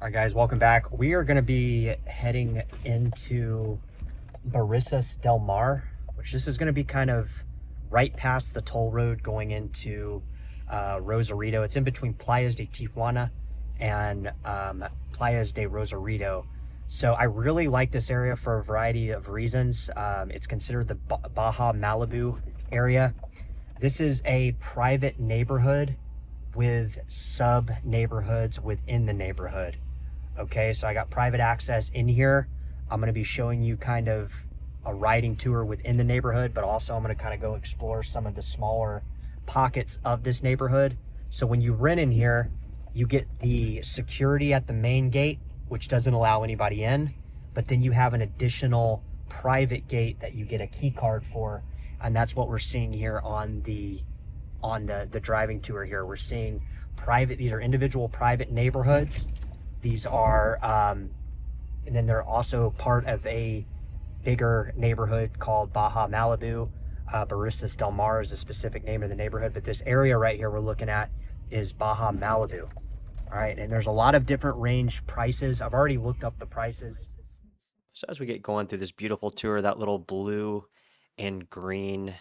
All right, guys, welcome back. We are going to be heading into Brisas del Mar, which this is going to be kind of right past the toll road going into Rosarito. It's in between Playas de Tijuana and Playas de Rosarito. So I really like this area for a variety of reasons. It's considered the Baja Malibu area. This is a private neighborhood with sub neighborhoods within the neighborhood. Okay, so I got private access in here. I'm going to be showing you kind of a riding tour within the neighborhood, but also I'm going to kind of go explore some of the smaller pockets of this neighborhood. So when you rent in here, you get the security at the main gate, which doesn't allow anybody in, but then you have an additional private gate that you get a key card for, and that's what we're seeing here on the driving tour here. We're seeing private, these are individual private neighborhoods. These are, and then they're also part of a bigger neighborhood called Baja Malibu. Brisas del Mar is a specific name of the neighborhood, but this area right here we're looking at is Baja Malibu. All right, and there's a lot of different range prices. I've already looked up the prices. So as we get going through this beautiful tour, that little blue and green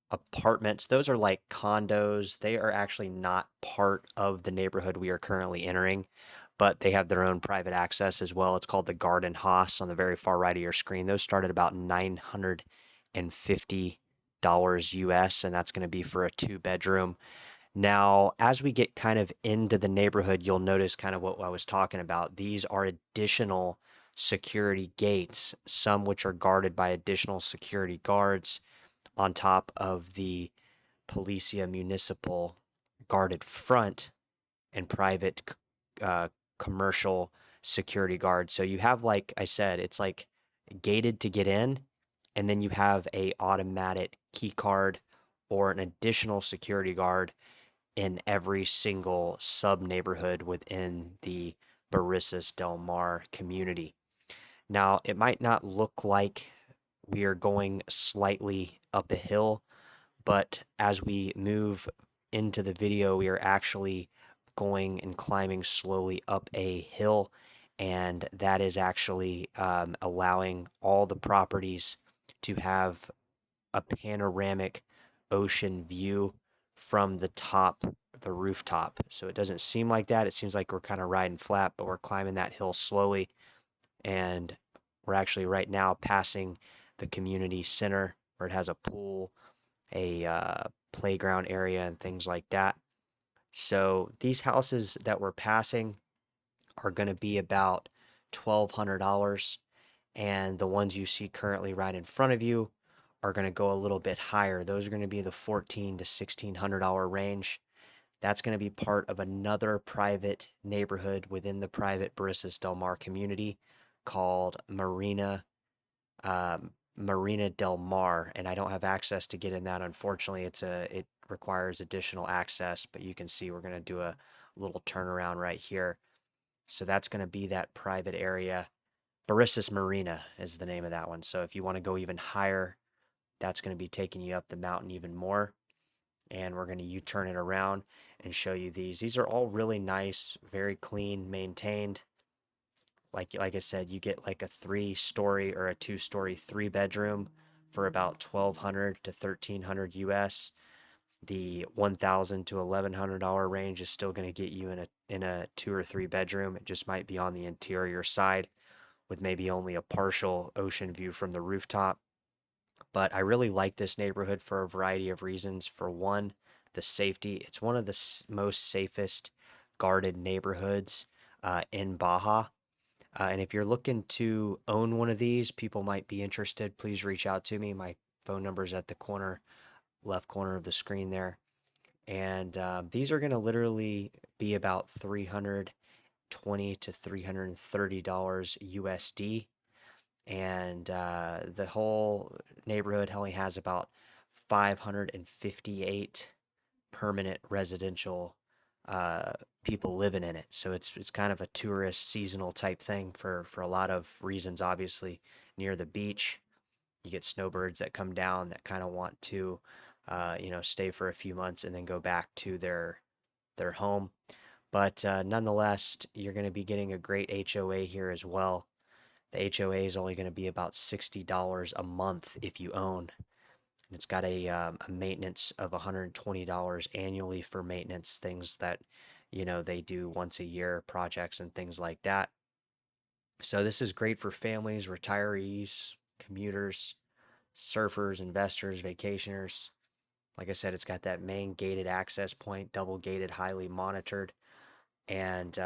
apartments, those are like condos. They are actually not part of the neighborhood we are currently entering, but they have their own private access as well. It's called the Garden Haus on the very far right of your screen. Those start at about $950 US, and that's going to be for a 2 bedroom. Now, as we get kind of into the neighborhood, you'll notice kind of what I was talking about. These are additional security gates, some which are guarded by additional security guards on top of the Policia Municipal guarded front and private commercial security guards. So you have, like I said, it's like gated to get in, and then you have a automatic key card or an additional security guard in every single sub neighborhood within the Brisas del Mar community. Now, it might not look like we are going slightly up a hill, but as we move into the video, we are actually going and climbing slowly up a hill, and that is actually allowing all the properties to have a panoramic ocean view from the top, the rooftop. So it doesn't seem like that. It seems like we're kind of riding flat, but we're climbing that hill slowly, and we're actually right now passing the community center where it has a pool, a playground area, and things like that. So these houses that we're passing are going to be about $1,200, and the ones you see currently right in front of you are going to go a little bit higher. Those are going to be the $1,400 to $1,600 range. That's going to be part of another private neighborhood within the private Brisas Del Mar community called Marina Del Mar, and I don't have access to get in that. Unfortunately, it requires additional access, but you can see we're going to do a little turnaround right here. So that's going to be that private area. Brisas Marina is the name of that one. So if you want to go even higher, that's going to be taking you up the mountain even more. And we're going to U-turn it around and show you these. These are all really nice, very clean, maintained. Like I said, you get like a 3-story or a 2-story 3-bedroom for about 1,200 to 1,300 US. The $1,000 to $1,100 range is still going to get you in a 2 or 3 bedroom. It just might be on the interior side with maybe only a partial ocean view from the rooftop. But I really like this neighborhood for a variety of reasons. For one, the safety. It's one of the most safest guarded neighborhoods in Baja. And if you're looking to own one of these, people might be interested. Please reach out to me. My phone number is at the left corner of the screen there. And these are going to literally be about $320 to $330 USD. And the whole neighborhood only has about 558 permanent residential people living in it. So it's kind of a tourist seasonal type thing for a lot of reasons. Obviously, near the beach, you get snowbirds that come down that kind of want to stay for a few months and then go back to their home. But nonetheless, you're going to be getting a great HOA here as well. The HOA is only going to be about $60 a month if you own. And it's got a maintenance of $120 annually for maintenance, things that, they do once a year, projects and things like that. So this is great for families, retirees, commuters, surfers, investors, vacationers. Like I said, it's got that main gated access point, double gated, highly monitored. And,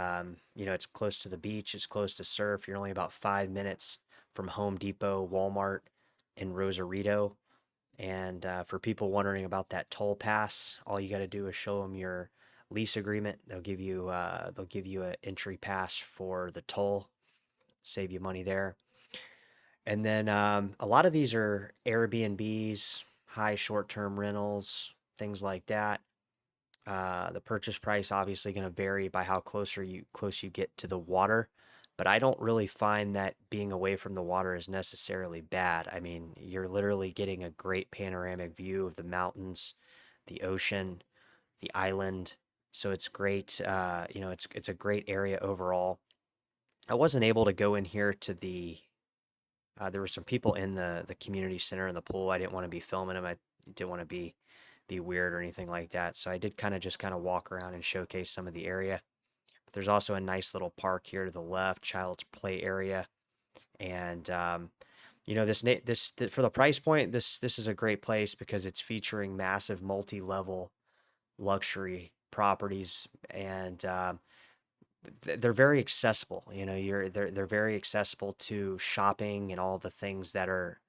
it's close to the beach, it's close to surf. You're only about 5 minutes from Home Depot, Walmart, and Rosarito. And for people wondering about that toll pass, all you got to do is show them your lease agreement. They'll give you an entry pass for the toll, save you money there. And then a lot of these are Airbnbs, high short-term rentals, things like that. The purchase price obviously going to vary by how close you get to the water, but I don't really find that being away from the water is necessarily bad. I mean, you're literally getting a great panoramic view of the mountains, the ocean, the island. So it's great. It's a great area overall. I wasn't able to go in here to the. There were some people in the community center in the pool. I didn't want to be filming them. I didn't want to be weird or anything like that. So I did kind of walk around and showcase some of the area. But there's also a nice little park here to the left, child's play area, and for the price point, this is a great place because it's featuring massive multi-level luxury properties, and they're very accessible. They're very accessible to shopping and all the things that are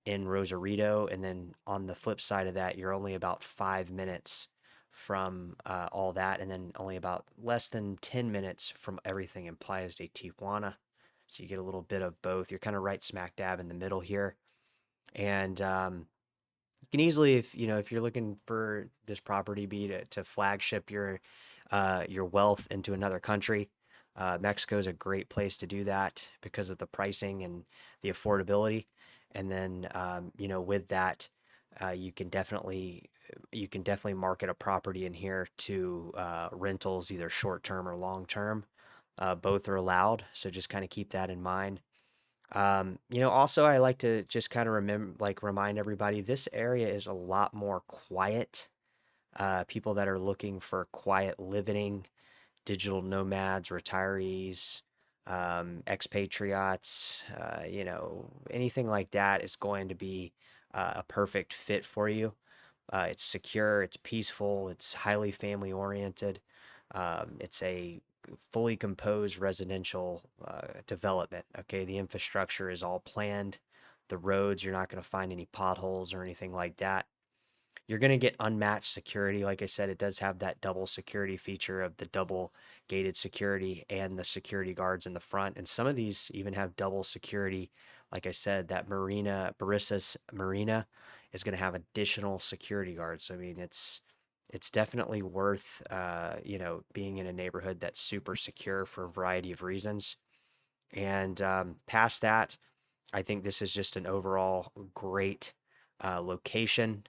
in Rosarito, and then on the flip side of that, you're only about 5 minutes from all that, and then only about less than 10 minutes from everything in Playas de Tijuana. So you get a little bit of both. You're kind of right smack dab in the middle here, and you can easily, if you're looking for this property be to flagship your wealth into another country. Mexico is a great place to do that because of the pricing and the affordability. And then, with that, you can definitely market a property in here to rentals, either short term or long term. Both are allowed, so just kind of keep that in mind. Also, I like to just kind of remind everybody this area is a lot more quiet. People that are looking for quiet living, digital nomads, retirees, expatriates, anything like that is going to be a perfect fit for you. It's secure, it's peaceful, it's highly family oriented. It's a fully composed residential development. Okay, the infrastructure is all planned. The roads, you're not going to find any potholes or anything like that. You're going to get unmatched security. Like I said, it does have that double security feature of the double gated security and the security guards in the front. And some of these even have double security. Like I said, that Brisas Marina is going to have additional security guards. So, I mean, it's definitely worth, being in a neighborhood that's super secure for a variety of reasons. And past that, I think this is just an overall great location.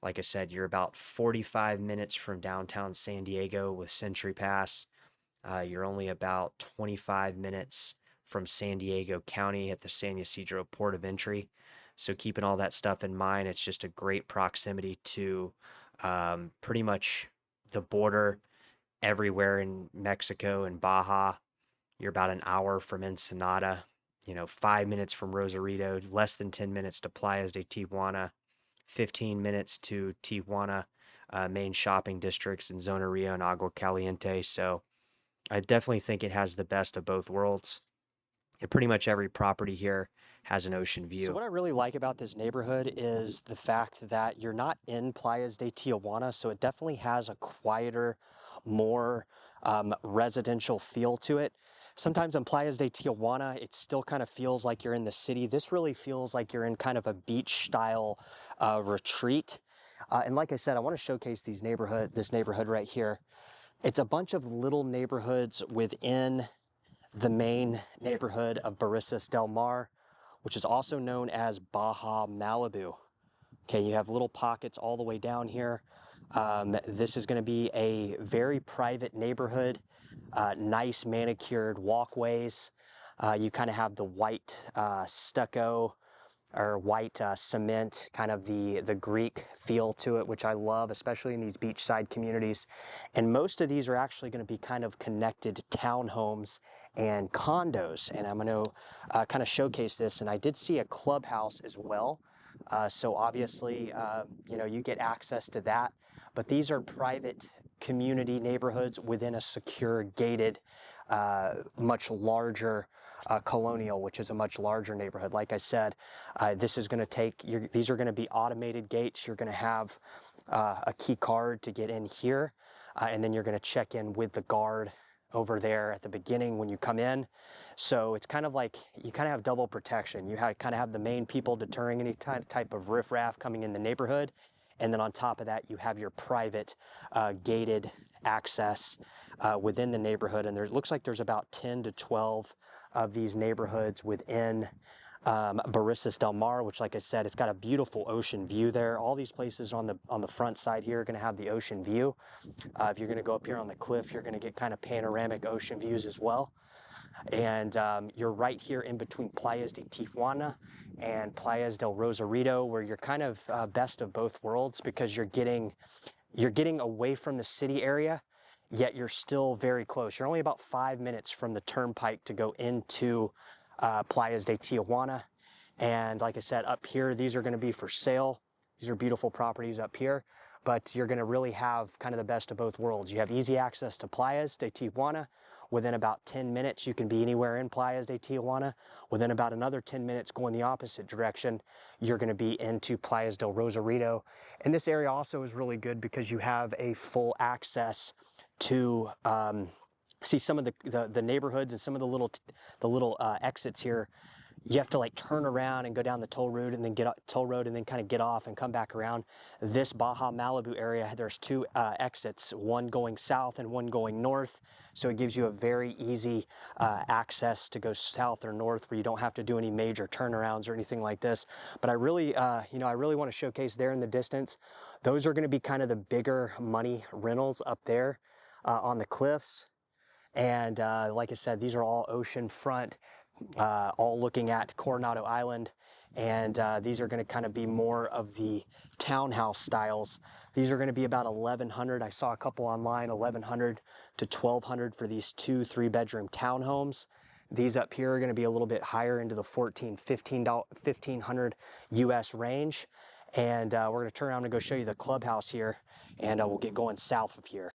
Like I said, you're about 45 minutes from downtown San Diego with Century Pass. You're only about 25 minutes from San Diego County at the San Ysidro Port of Entry. So, keeping all that stuff in mind, it's just a great proximity to pretty much the border everywhere in Mexico and Baja. You're about an hour from Ensenada, 5 minutes from Rosarito, less than 10 minutes to Playas de Tijuana, 15 minutes to Tijuana main shopping districts in Zona Rio and Agua Caliente. So I definitely think it has the best of both worlds. And pretty much every property here has an ocean view. So what I really like about this neighborhood is the fact that you're not in Playas de Tijuana, so it definitely has a quieter, more residential feel to it. Sometimes in Playas de Tijuana, it still kind of feels like you're in the city. This really feels like you're in kind of a beach style retreat. And like I said, I want to showcase this neighborhood right here. It's a bunch of little neighborhoods within the main neighborhood of Brisas del Mar, which is also known as Baja Malibu. Okay, you have little pockets all the way down here. This is going to be a very private neighborhood. nice manicured walkways. You kind of have the white stucco or white cement, kind of the Greek feel to it, which I love, especially in these beachside communities. And most of these are actually going to be kind of connected townhomes and condos. And I'm going to kind of showcase this. And I did see a clubhouse as well. So obviously, you know, you get access to that. But these are private community neighborhoods within a secure, gated, much larger colonial, which is a much larger neighborhood. Like I said, this is going to take, these are going to be automated gates. You're going to have a key card to get in here, and then you're going to check in with the guard over there at the beginning when you come in. So it's kind of like, you kind of have double protection. You kind of have the main people deterring any type of riffraff coming in the neighborhood. And then on top of that, you have your private gated access within the neighborhood. And there looks like there's about 10 to 12 of these neighborhoods within Brisas del Mar, which, like I said, it's got a beautiful ocean view there. All these places on the front side here are going to have the ocean view. If you're going to go up here on the cliff, you're going to get kind of panoramic ocean views as well. And you're right here in between Playas de Tijuana and Playas del Rosarito, where you're kind of best of both worlds, because you're getting away from the city area, yet you're still very close. You're only about 5 minutes from the turnpike to go into Playas de Tijuana. And like I said, up here, these are going to be for sale. These are beautiful properties up here, but you're going to really have kind of the best of both worlds. You have easy access to Playas de Tijuana. Within about 10 minutes, you can be anywhere in Playas de Tijuana. Within about another 10 minutes going the opposite direction, you're going to be into Playas del Rosarito. And this area also is really good because you have a full access to see some of the neighborhoods and some of the little exits here. You have to like turn around and go down the toll road and then kind of get off and come back around. This Baja Malibu area, there's two exits, one going south and one going north. So it gives you a very easy access to go south or north, where you don't have to do any major turnarounds or anything like this. But I really, you know, I really want to showcase there in the distance. Those are going to be kind of the bigger money rentals up there on the cliffs. And like I said, these are all oceanfront, all looking at Coronado Island. And these are going to kind of be more of the townhouse styles. These are going to be about 1,100. I saw a couple online, 1,100 to 1,200 for these 2-3 bedroom townhomes. These up here are going to be a little bit higher into the $1,500 US range. And we're going to turn around and go show you the clubhouse here, and we'll get going south of here.